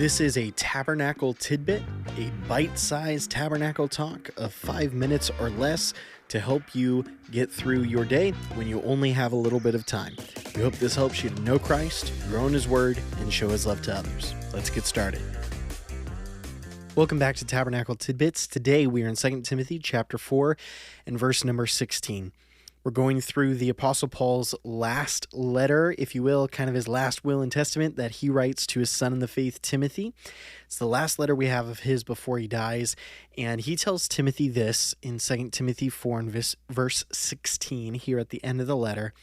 This is a Tabernacle Tidbit, a bite-sized Tabernacle Talk of 5 minutes or less to help you get through your day when you only have a little bit of time. We hope this helps you to know Christ, grow in His Word, and show His love to others. Let's get started. Welcome back to Tabernacle Tidbits. Today we are in 2 Timothy chapter 4 and verse number 16. We're going through the Apostle Paul's last letter, if you will, kind of his last will and testament that he writes to his son in the faith, Timothy. It's the last letter we have of his before he dies, and he tells Timothy this in 2 Timothy 4 and verse 16 here at the end of the letter.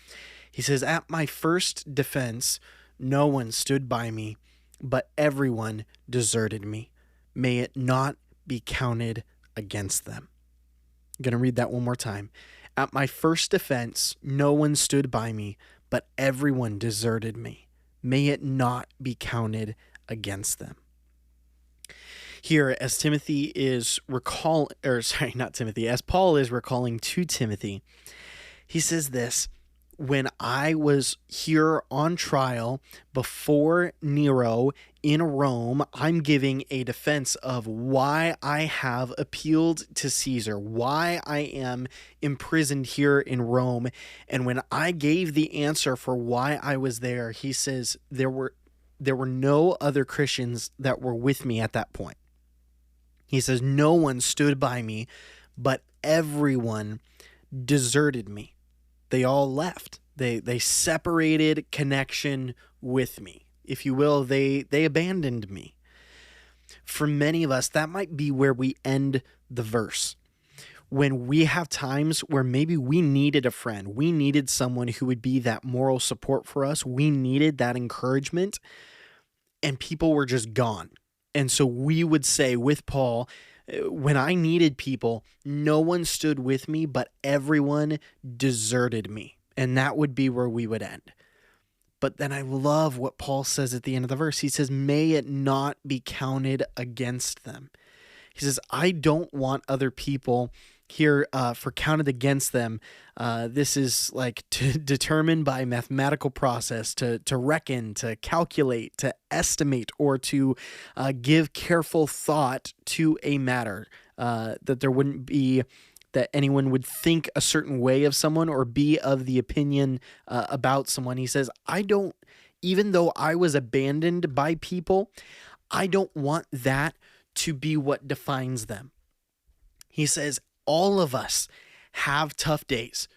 He says, "At my first defense, no one stood by me, but everyone deserted me. May it not be counted against them." I'm going to read that one more time. "At my first defense, no one stood by me, but everyone deserted me. May it not be counted against them." Here, as Timothy is as Paul is recalling to Timothy, he says this: "When I was here on trial before Nero in Rome, I'm giving a defense of why I have appealed to Caesar, why I am imprisoned here in Rome. And when I gave the answer for why I was there," he says, there were no other Christians that were with me at that point. He says, "No one stood by me, but everyone deserted me." They all left. They separated connection with me. If you will, they abandoned me. For many of us, that might be where we end the verse. When we have times where maybe we needed a friend, we needed someone who would be that moral support for us, we needed that encouragement, and people were just gone. And so we would say with Paul, when I needed people, no one stood with me, but everyone deserted me. And that would be where we would end. But then I love what Paul says at the end of the verse. He says, "May it not be counted against them." He says, I don't want other people here for counted against them. This is like determined by mathematical process, to reckon, to calculate, to estimate, or to give careful thought to a matter, that there wouldn't be that anyone would think a certain way of someone or be of the opinion about someone. He says, even though I was abandoned by people, I don't want that to be what defines them. He says, all of us have tough days.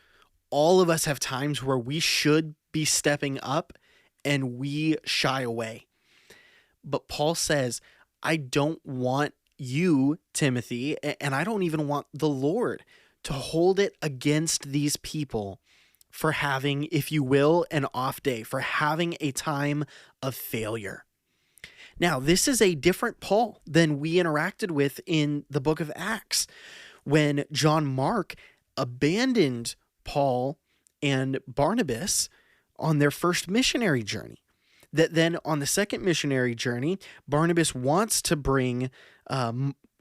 All of us have times where we should be stepping up and we shy away. But Paul says, I don't want you, Timothy, and I don't even want the Lord to hold it against these people for having, if you will, an off day, for having a time of failure. Now, this is a different Paul than we interacted with in the book of Acts, when John Mark abandoned Paul and Barnabas on their first missionary journey. That then on the second missionary journey, Barnabas wants to bring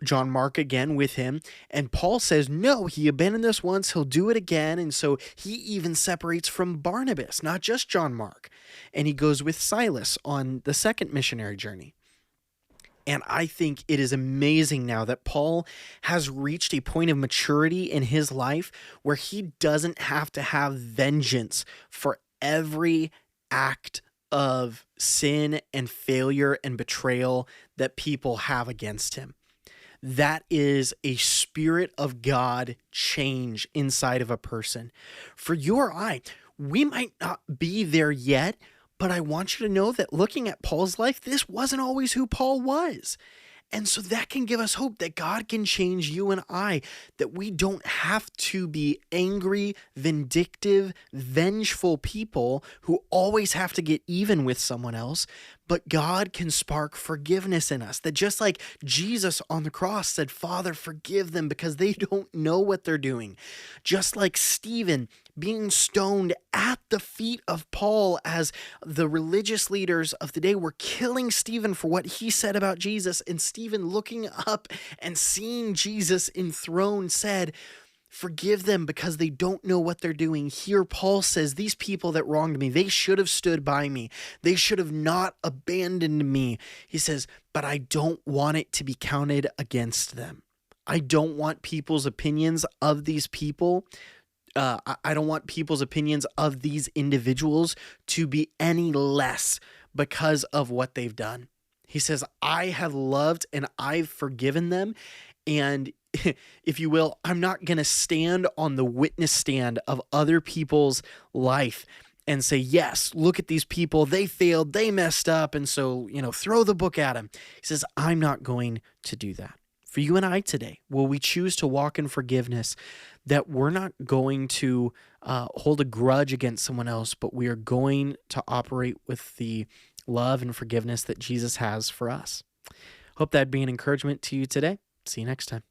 John Mark again with him, and Paul says, no, he abandoned us once, he'll do it again, and so he even separates from Barnabas, not just John Mark, and he goes with Silas on the second missionary journey. And I think it is amazing now that Paul has reached a point of maturity in his life where he doesn't have to have vengeance for every act of sin and failure and betrayal that people have against him. That is a Spirit of God change inside of a person. For you or I, we might not be there yet, but I want you to know that looking at Paul's life, this wasn't always who Paul was. And so that can give us hope that God can change you and I, that we don't have to be angry, vindictive, vengeful people who always have to get even with someone else, but God can spark forgiveness in us. That just like Jesus on the cross said, Father, forgive them because they don't know what they're doing. Just like Stephen being stoned at the feet of Paul as the religious leaders of the day were killing Stephen for what he said about Jesus, and Stephen looking up and seeing Jesus enthroned said, Forgive them because they don't know what they're doing. Here, Paul says, these people that wronged me, they should have stood by me. They should have not abandoned me. He says, but I don't want it to be counted against them. I don't want people's opinions of these people. I don't want people's opinions of these individuals to be any less because of what they've done. He says, I have loved and I've forgiven them. And if you will, I'm not going to stand on the witness stand of other people's life and say, yes, look at these people. They failed. They messed up. And so, throw the book at them. He says, I'm not going to do that. For you and I today, will we choose to walk in forgiveness, that we're not going to hold a grudge against someone else, but we are going to operate with the love and forgiveness that Jesus has for us. Hope that'd be an encouragement to you today. See you next time.